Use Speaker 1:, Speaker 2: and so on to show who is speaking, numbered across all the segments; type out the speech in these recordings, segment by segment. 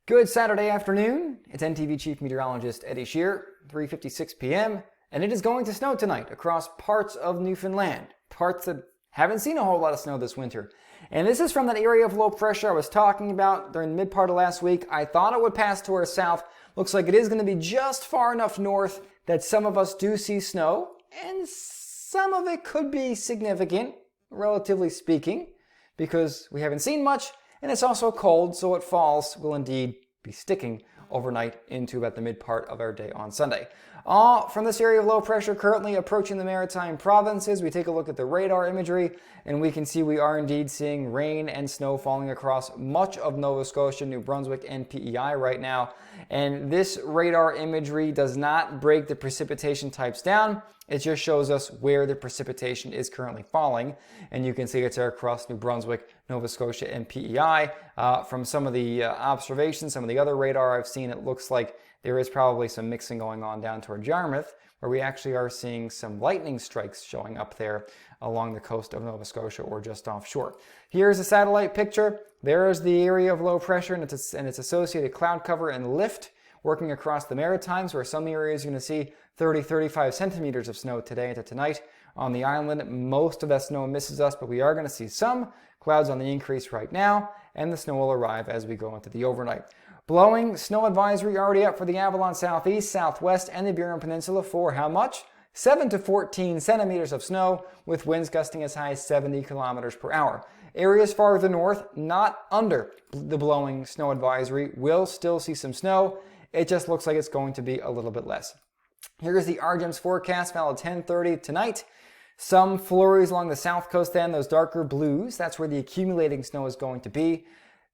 Speaker 1: Good Saturday afternoon. It's NTV Chief Meteorologist Eddie Shear, 3:56 p.m., and it is going to snow tonight across parts of Newfoundland, parts that haven't seen a whole lot of snow this winter. And this is from that area of low pressure I was talking about during the mid part of last week. I thought it would pass to our south. Looks like it is going to be just far enough north that some of us do see snow, and some of it could be significant, relatively speaking, because we haven't seen much. And it's also cold, so what falls will indeed be sticking overnight into about the mid part of our day on Sunday. From this area of low pressure currently approaching the maritime provinces, we take a look at the radar imagery, and we can see we are indeed seeing rain and snow falling across much of Nova Scotia, New Brunswick, and PEI right now. And this radar imagery does not break the precipitation types down. It just shows us where the precipitation is currently falling. And you can see it's across New Brunswick, Nova Scotia, and PEI. From some of the observations, some of the other radar I've seen, it looks like there is probably some mixing going on down toward Yarmouth, where we actually are seeing some lightning strikes showing up there along the coast of Nova Scotia or just offshore. Here's a satellite picture. There is the area of low pressure and its associated cloud cover and lift working across the Maritimes, where some areas you're going to see 30-35 centimeters of snow today into tonight. On the island, most of that snow misses us, but we are going to see some clouds on the increase right now, and the snow will arrive as we go into the overnight. Blowing snow advisory already up for the Avalon southeast, southwest, and the Burin Peninsula for how much? 7 to 14 centimeters of snow, with winds gusting as high as 70 kilometers per hour. Areas farther north, not under the blowing snow advisory, will still see some snow. It just looks like it's going to be a little bit less. Here's the RGEMS forecast, valid 10:30 tonight. Some flurries along the south coast then, those darker blues, that's where the accumulating snow is going to be.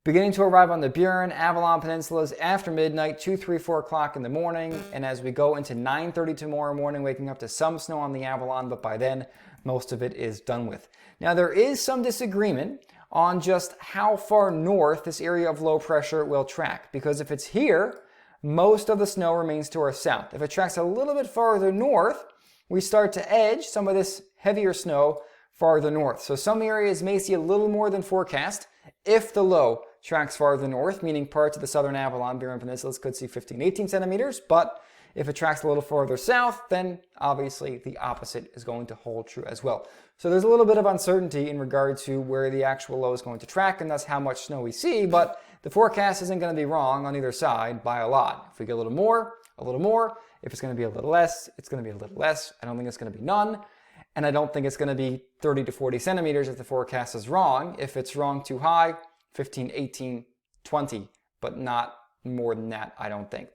Speaker 1: Beginning to arrive on the Burin, Avalon Peninsulas after midnight, 2, 3, 4 o'clock in the morning. And as we go into 9:30 tomorrow morning, waking up to some snow on the Avalon, but by then, most of it is done with. Now, there is some disagreement on just how far north this area of low pressure will track. Because if it's here, most of the snow remains to our south. If it tracks a little bit farther north, we start to edge some of this heavier snow farther north. So some areas may see a little more than forecast if the low tracks farther north, meaning parts of the southern Avalon, Burin Peninsulas could see 15-18 centimeters, but if it tracks a little farther south, then obviously the opposite is going to hold true as well. So there's a little bit of uncertainty in regard to where the actual low is going to track, and that's how much snow we see, but the forecast isn't going to be wrong on either side by a lot. If we get a little more, a little more. If it's going to be a little less, it's going to be a little less. I don't think it's going to be none. And I don't think it's going to be 30 to 40 centimeters if the forecast is wrong. If it's wrong too high, 15, 18, 20, but not more than that, I don't think.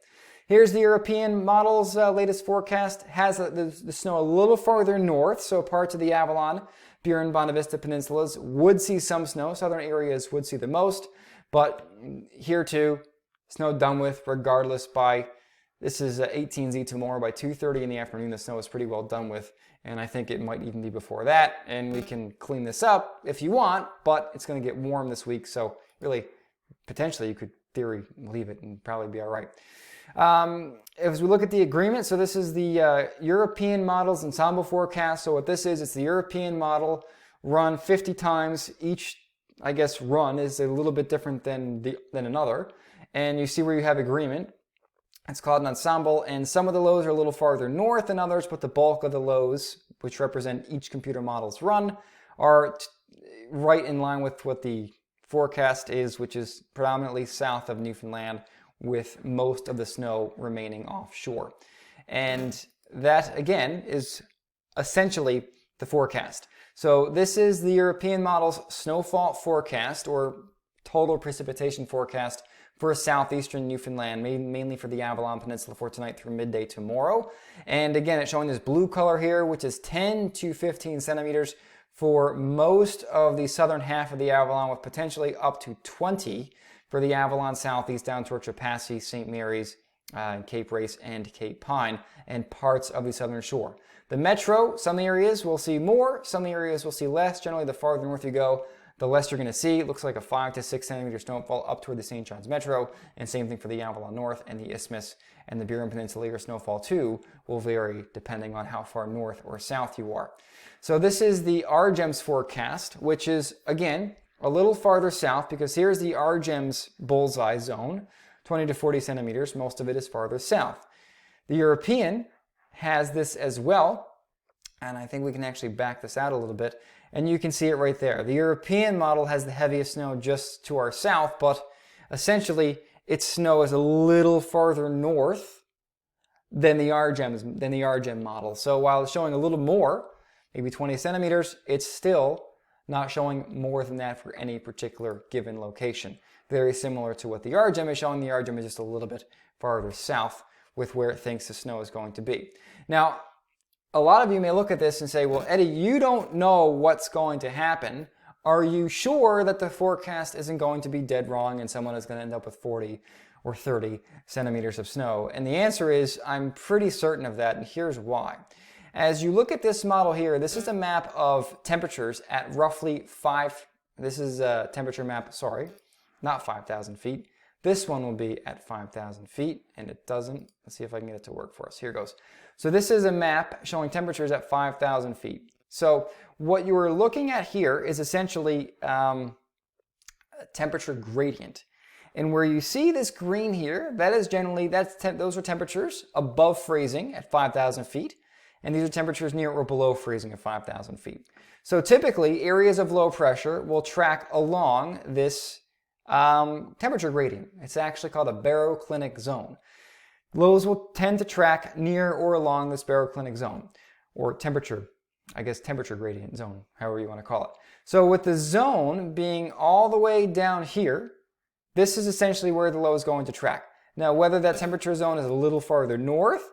Speaker 1: Here's the European model's latest forecast. Has the snow a little farther north, so parts of the Avalon, Burin, Bonavista Peninsulas would see some snow. Southern areas would see the most, but here too, snow done with regardless by, this is 18Z tomorrow, by 2:30 in the afternoon, the snow is pretty well done with. And I think it might even be before that. And we can clean this up if you want, but it's going to get warm this week. So really, potentially you could, theory, leave it and probably be all right. As we look at the agreement, so this is the European model's ensemble forecast. So what this is, it's the European model run 50 times. Each, I guess, run is a little bit different than another. And you see where you have agreement. It's called an ensemble, and some of the lows are a little farther north than others, but the bulk of the lows, which represent each computer model's run, are right in line with what the forecast is, which is predominantly south of Newfoundland, with most of the snow remaining offshore. And that, again, is essentially the forecast. So this is the European model's snowfall forecast, or total precipitation forecast, for southeastern Newfoundland, mainly for the Avalon Peninsula for tonight through midday tomorrow. And again, it's showing this blue color here, which is 10 to 15 centimeters for most of the southern half of the Avalon, with potentially up to 20 for the Avalon southeast down toward Trepassey, St. Mary's, Cape Race, and Cape Pine, and parts of the southern shore. The metro, some areas will see more, some areas will see less. Generally, the farther north you go, the less you're going to see. It looks like a 5 to 6 centimeter snowfall up toward the St. John's Metro, and same thing for the Avalon North and the Isthmus, and the Burin Peninsula. Your snowfall too will vary depending on how far north or south you are. So this is the RGEMS forecast, which is, again, a little farther south, because here's the RGEMS bullseye zone. 20 to 40 centimeters. Most of it is farther south. The European has this as well, and I think we can actually back this out a little bit, and you can see it right there. The European model has the heaviest snow just to our south, but essentially its snow is a little farther north than the RGEM model. So while it's showing a little more, maybe 20 centimeters, it's still not showing more than that for any particular given location. Very similar to what the RGEM is showing. The RGEM is just a little bit farther south with where it thinks the snow is going to be. Now, a lot of you may look at this and say, well, Eddie, you don't know what's going to happen. Are you sure that the forecast isn't going to be dead wrong and someone is going to end up with 40 or 30 centimeters of snow? And the answer is, I'm pretty certain of that, and here's why. As you look at this model here, this is a map of temperatures at roughly this is a temperature map, sorry, not 5,000 feet. This one will be at 5,000 feet, and it doesn't. Let's see if I can get it to work for us. Here goes. So this is a map showing temperatures at 5,000 feet. So what you are looking at here is essentially a temperature gradient. And where you see this green here, that is generally, those are temperatures above freezing at 5,000 feet. And these are temperatures near or below freezing at 5,000 feet. So typically, areas of low pressure will track along this temperature gradient. It's actually called a baroclinic zone. Lows will tend to track near or along this baroclinic zone, or temperature gradient zone, however you want to call it. So with the zone being all the way down here, this is essentially where the low is going to track. Now, whether that temperature zone is a little farther north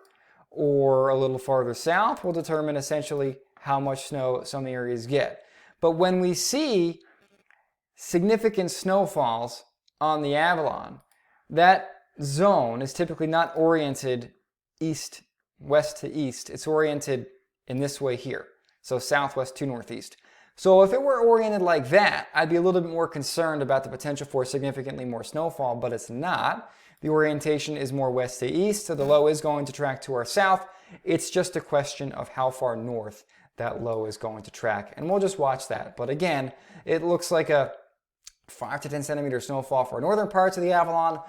Speaker 1: or a little farther south will determine essentially how much snow some areas get. But when we see significant snowfalls on the Avalon, that zone is typically not oriented west to east. It's oriented in this way here. So southwest to northeast. So if it were oriented like that, I'd be a little bit more concerned about the potential for significantly more snowfall, but it's not. The orientation is more west to east, so the low is going to track to our south. It's just a question of how far north that low is going to track, and we'll just watch that. But again, it looks like a 5 to 10 centimeter snowfall for northern parts of the Avalon,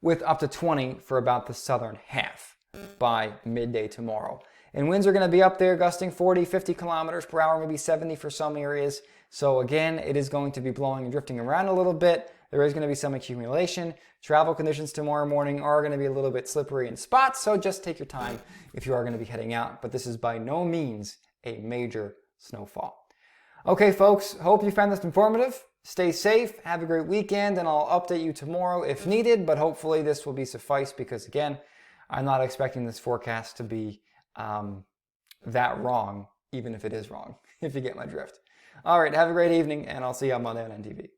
Speaker 1: with up to 20 for about the southern half by midday tomorrow. And winds are going to be up there gusting 40, 50 kilometers per hour, maybe 70 for some areas. So again, it is going to be blowing and drifting around a little bit. There is going to be some accumulation. Travel conditions tomorrow morning are going to be a little bit slippery in spots, so just take your time if you are going to be heading out. But this is by no means a major snowfall. Okay, folks, hope you found this informative. Stay safe, have a great weekend, and I'll update you tomorrow if needed, but hopefully this will be suffice because, again, I'm not expecting this forecast to be that wrong, even if it is wrong, if you get my drift. All right, have a great evening, and I'll see you on Monday on NTV.